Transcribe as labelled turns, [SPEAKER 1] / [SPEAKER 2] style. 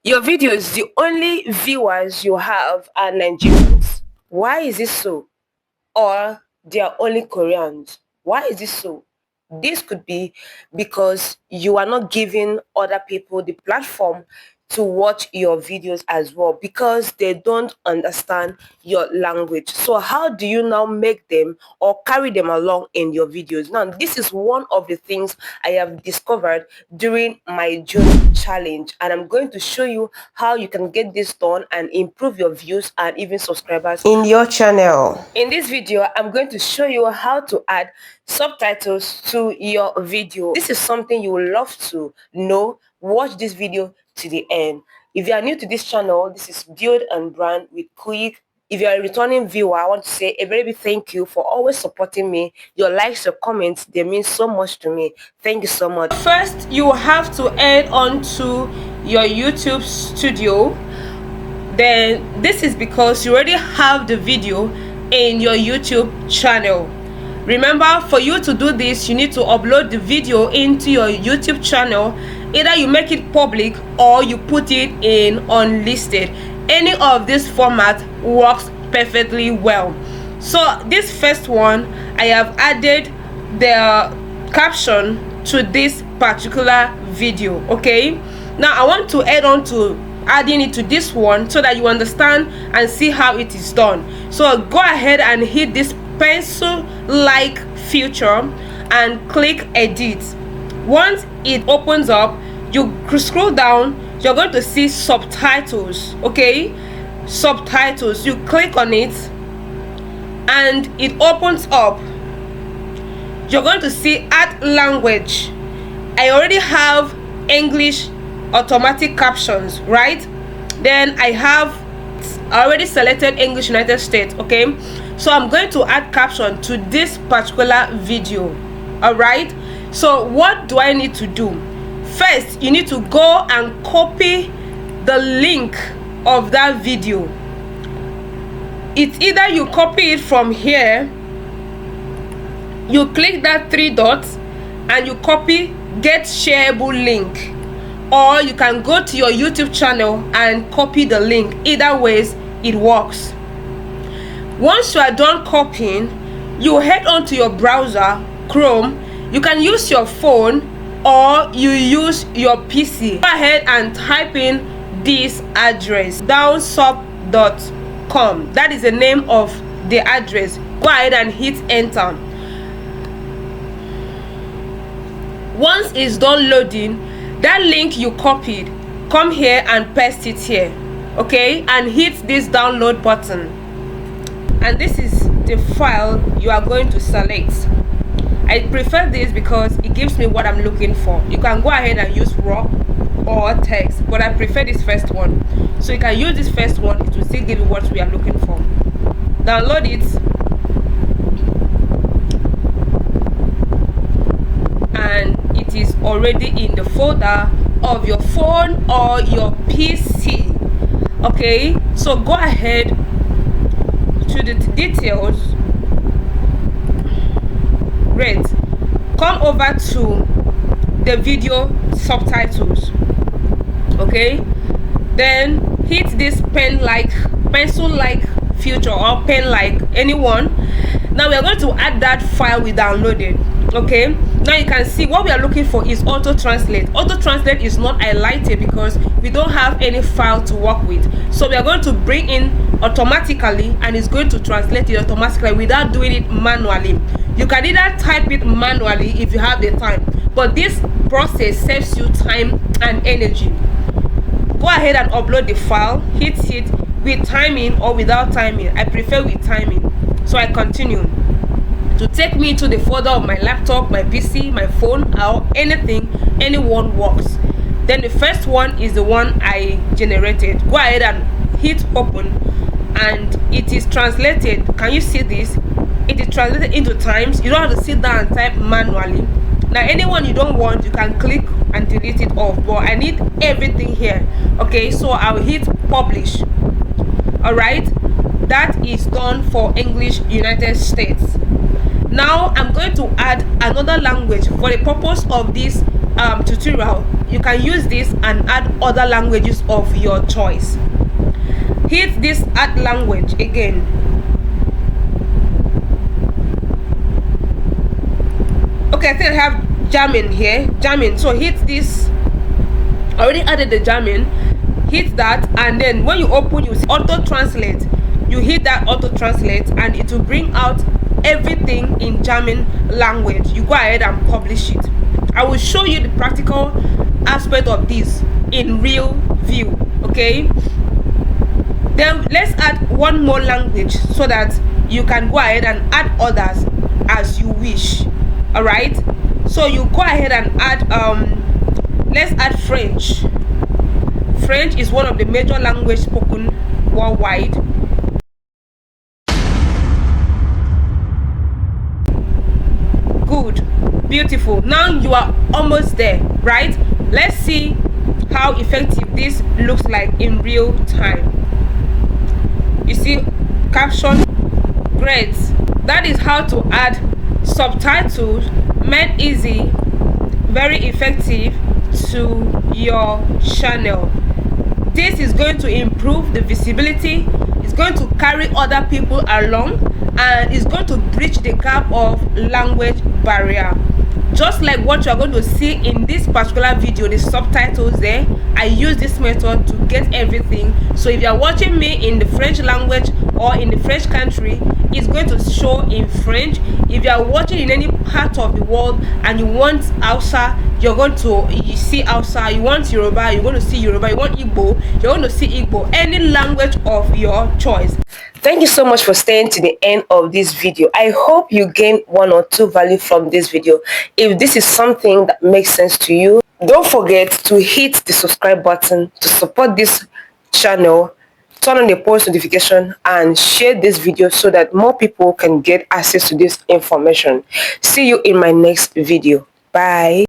[SPEAKER 1] Your videos, the only viewers you have are Nigerians. Why is this so? Or they are only Koreans. Why is this so? This could be because you are not giving other people the platform to watch your videos as well, because they don't understand your language. So how do you now make them or carry them along in your videos? Now, this is one of the things I have discovered during my June challenge, and I'm going to show you how you can get this done and improve your views and even subscribers in your channel. In this video, I'm going to show you how to add subtitles to your video. This is something you will love to know. Watch this video to the end. If you are new to this channel, this is Build and Brand with Quick. If you are a returning viewer, I want to say a very big thank you for always supporting me. Your likes, your comments, they mean so much to me. Thank you so much. First, you have to add on to your YouTube studio. Then this is because you already have the video in your YouTube channel. Remember, for you to do this, you need to upload the video into your YouTube channel. Either you make it public or you put it in unlisted. Any of this format works perfectly well. So this first one, I have added the caption to this particular video. Okay, now I want to add on to adding it to this one so that you understand and see how it is done. So go ahead and hit this pencil like feature and click edit. Once it opens up, you scroll down, you're going to see subtitles. Okay, subtitles, you click on it and it opens up. You're going to see add language. I already have English automatic captions, right? Then I already selected English United States. Okay, so I'm going to add caption to this particular video. All right, so what do I need to do? First, you need to go and copy the link of that video. It's either you copy it from here, you click that three dots and you copy get shareable link, or you can go to your YouTube channel and copy the link. Either ways it works. Once you are done copying, you head on to your browser, Chrome. You can use your phone or you use your PC. Go ahead and type in this address, downsub.com. That is the name of the address. Go ahead and hit enter. Once it's done loading, that link you copied, come here and paste it here. Okay, and hit this download button, and this is the file you are going to select. I prefer this because it gives me what I'm looking for. You can go ahead and use raw or text, but I prefer this first one. So you can use this first one, it will still give you what we are looking for. Download it and it is already in the folder of your phone or your PC. Okay, so go ahead to the details. Great. Come over to the video subtitles. Okay, then hit this pencil like feature or pen like, anyone. Now we are going to add that file we downloaded. Okay, now you can see what we are looking for is auto translate. Auto translate is not highlighted because we don't have any file to work with, so we are going to bring in automatically and it's going to translate it automatically without doing it manually. You can either type it manually if you have the time, but this process saves you time and energy. Go ahead and upload the file, hit it with timing or without timing. I prefer with timing, so I continue to take me to the folder of my laptop, my PC, my phone, or anything. Anyone works. Then the first one is the one I generated. Go ahead and hit open and it is translated. Can you see this? It is translated into times. You don't have to sit down and type manually. Now anyone you don't want, you can click and delete it off, but I need everything here. Okay, so I'll hit publish. All right, that is done for English United States. Now I'm going to add another language for the purpose of this tutorial.
[SPEAKER 2] you can use this and add other languages of your choice. Hit this add language again. Okay, I think I have German here. German. So hit this. I already added the German. Hit that, and then when you open, you see auto translate. You hit that auto translate and it will bring out everything in German language. You go ahead and publish it. I will show you the practical aspect of this in real view. Okay, then let's add one more language so that you can go ahead and add others as you wish. All right, so you go ahead and add let's add French. French is one of the major languages spoken worldwide. Good, beautiful. Now you are almost there, right? Let's see how effective this looks like in real time. You see caption. Great. That is how to add subtitles made easy, very effective to your channel. This is going to improve the visibility, it's going to carry other people along, and it's going to bridge the gap of language barrier. Just like what you are going to see in this particular video, the subtitles there, I use this method to get everything. So if you are watching me in the French language or in the French country, it's going to show in French. If you are watching in any part of the world and you want Hausa, you're going to see Hausa. You want Yoruba, you're going to see Yoruba. You want Igbo, you're going to see Igbo. Any language of your choice.
[SPEAKER 1] Thank you so much for staying to the end of this video. I hope you gained one or two value from this video. If this is something that makes sense to you, don't forget to hit the subscribe button to support this channel, turn on the post notification, and share this video so that more people can get access to this information. See you in my next video. Bye.